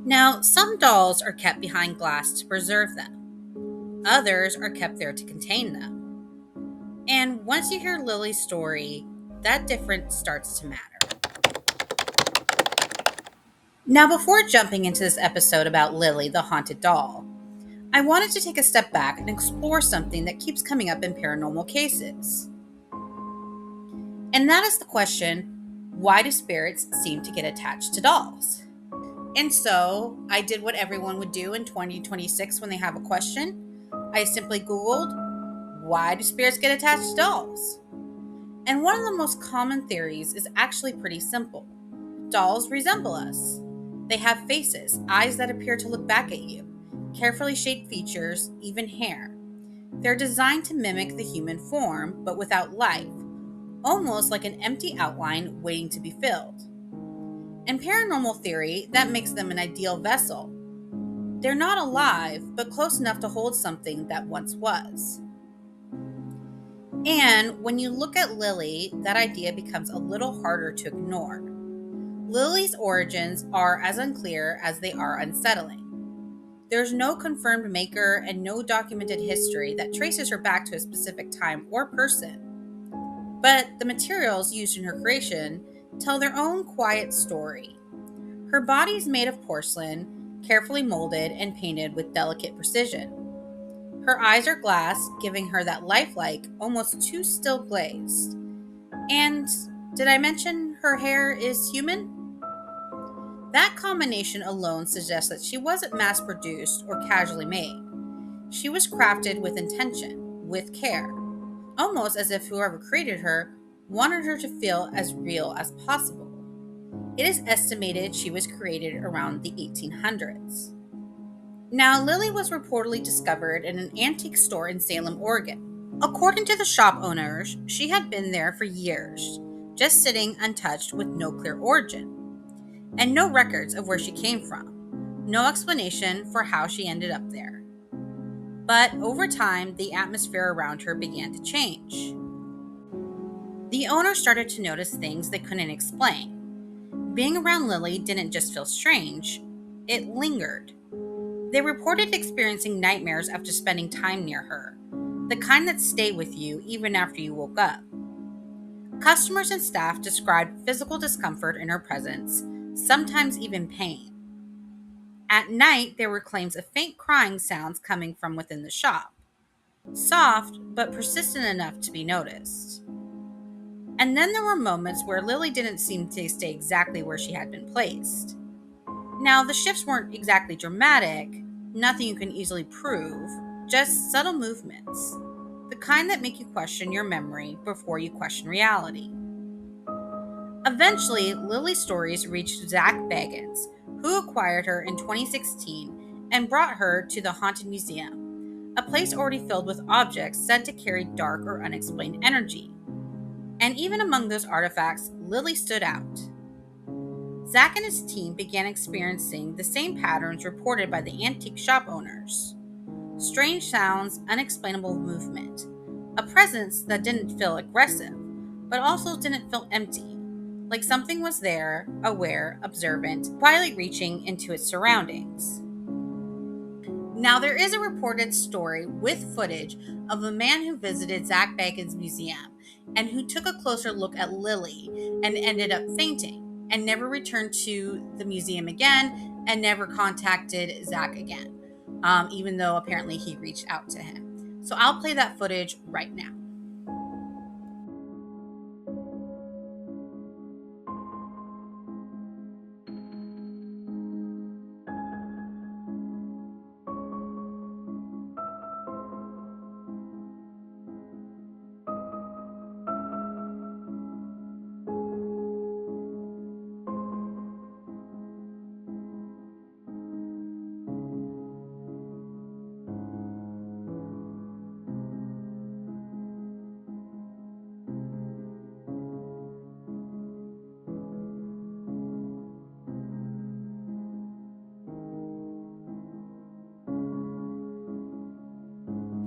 Now, some dolls are kept behind glass to preserve them. Others are kept there to contain them. And once you hear Lily's story, that difference starts to matter. Now, before jumping into this episode about Lily, the haunted doll, I wanted to take a step back and explore something that keeps coming up in paranormal cases. And that is the question, why do spirits seem to get attached to dolls? And so I did what everyone would do in 2026 when they have a question. I simply Googled, why do spirits get attached to dolls? And one of the most common theories is actually pretty simple. Dolls resemble us. They have faces, eyes that appear to look back at you, carefully shaped features, even hair. They're designed to mimic the human form, but without life, almost like an empty outline waiting to be filled. In paranormal theory, that makes them an ideal vessel. They're not alive, but close enough to hold something that once was. And when you look at Lily, that idea becomes a little harder to ignore. Lily's origins are as unclear as they are unsettling. There's no confirmed maker and no documented history that traces her back to a specific time or person. But the materials used in her creation tell their own quiet story. Her body is made of porcelain, carefully molded and painted with delicate precision. Her eyes are glass, giving her that lifelike, almost too still glazed. And did I mention her hair is human? That combination alone suggests that she wasn't mass-produced or casually made. She was crafted with intention, with care, almost as if whoever created her wanted her to feel as real as possible. It is estimated she was created around the 1800s. Now, Lily was reportedly discovered in an antique store in Salem, Oregon. According to the shop owners, she had been there for years, just sitting untouched with no clear origin, and no records of where she came from, no explanation for how she ended up there. But over time, the atmosphere around her began to change. The owner started to notice things they couldn't explain. Being around Lily didn't just feel strange, it lingered. They reported experiencing nightmares after spending time near her, the kind that stay with you even after you woke up. Customers and staff described physical discomfort in her presence, sometimes even pain. At night, there were claims of faint crying sounds coming from within the shop, soft but persistent enough to be noticed. And then there were moments where Lily didn't seem to stay exactly where she had been placed. Now, the shifts weren't exactly dramatic, nothing you can easily prove, just subtle movements, the kind that make you question your memory before you question reality. Eventually, Lily's stories reached Zach Bagans, who acquired her in 2016 and brought her to the Haunted Museum, a place already filled with objects said to carry dark or unexplained energy. And even among those artifacts, Lily stood out. Zach and his team began experiencing the same patterns reported by the antique shop owners. Strange sounds, unexplainable movement, a presence that didn't feel aggressive, but also didn't feel empty, like something was there, aware, observant, quietly reaching into its surroundings. Now, there is a reported story with footage of a man who visited Zach Bagans' museum and who took a closer look at Lily and ended up fainting and never returned to the museum again and never contacted Zach again, even though apparently he reached out to him. So I'll play that footage right now.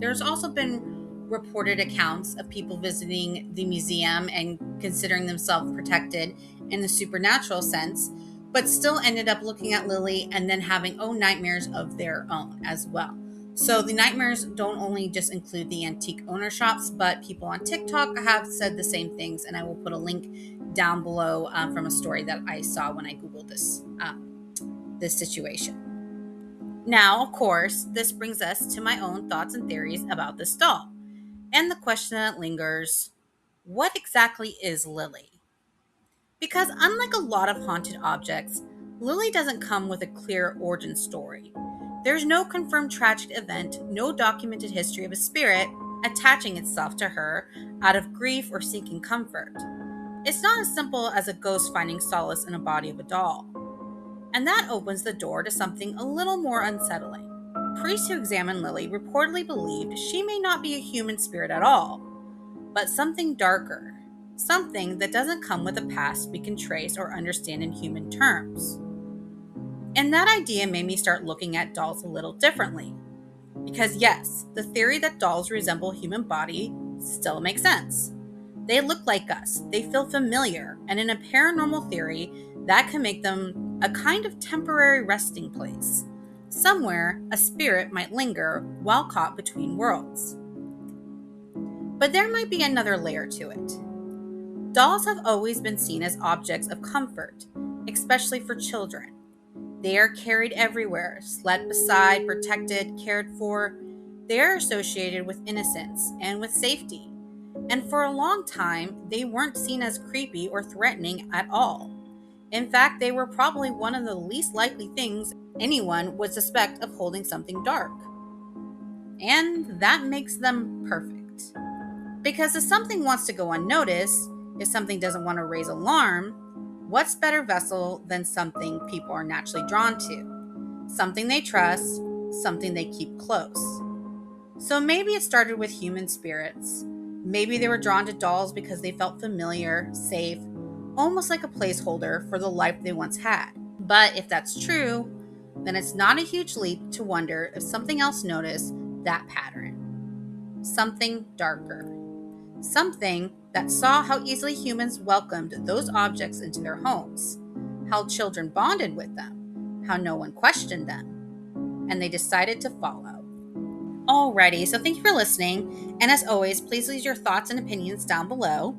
There's also been reported accounts of people visiting the museum and considering themselves protected in the supernatural sense but still ended up looking at Lilly and then having nightmares of their own as well. So the nightmares don't only just include the antique owner shops, but people on TikTok have said the same things, and I will put a link down below from a story that I saw when I googled this situation. Now, of course, this brings us to my own thoughts and theories about this doll, and the question that lingers: what exactly is Lilly? Because unlike a lot of haunted objects, Lilly doesn't come with a clear origin story. There's no confirmed tragic event, no documented history of a spirit attaching itself to her out of grief or seeking comfort. It's not as simple as a ghost finding solace in a body of a doll. And that opens the door to something a little more unsettling. Priests who examined Lilly reportedly believed she may not be a human spirit at all, but something darker, something that doesn't come with a past we can trace or understand in human terms. And that idea made me start looking at dolls a little differently. Because yes, the theory that dolls resemble human body still makes sense. They look like us, they feel familiar, and in a paranormal theory, that can make them a kind of temporary resting place. Somewhere, a spirit might linger while caught between worlds. But there might be another layer to it. Dolls have always been seen as objects of comfort, especially for children. They are carried everywhere, slept beside, protected, cared for. They are associated with innocence and with safety. And for a long time, they weren't seen as creepy or threatening at all. In fact, they were probably one of the least likely things anyone would suspect of holding something dark. And that makes them perfect. Because if something wants to go unnoticed, if something doesn't want to raise alarm, what's better vessel than something people are naturally drawn to? Something they trust, something they keep close. So maybe it started with human spirits. Maybe they were drawn to dolls because they felt familiar, safe, almost like a placeholder for the life they once had. But if that's true, then it's not a huge leap to wonder if something else noticed that pattern. Something darker. Something that saw how easily humans welcomed those objects into their homes, how children bonded with them, how no one questioned them, and they decided to follow. Alrighty, so thank you for listening, and as always, please leave your thoughts and opinions down below.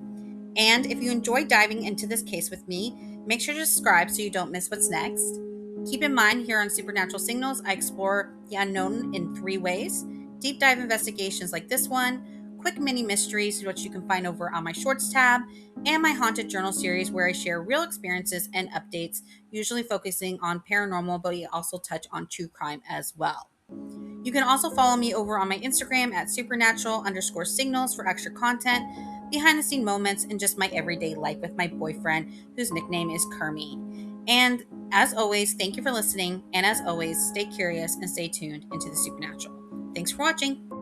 And if you enjoyed diving into this case with me, make sure to subscribe so you don't miss what's next. Keep in mind, here on Supernatural Signals, I explore the unknown in 3 ways: deep dive investigations like this one, quick mini mysteries, which you can find over on my shorts tab, and my haunted journal series where I share real experiences and updates, usually focusing on paranormal, but we also touch on true crime as well. You can also follow me over on my Instagram at supernatural_signals for extra content, behind the scene moments, and just my everyday life with my boyfriend, whose nickname is Kermie. And as always, thank you for listening, and as always, stay curious and stay tuned into the supernatural. Thanks for watching.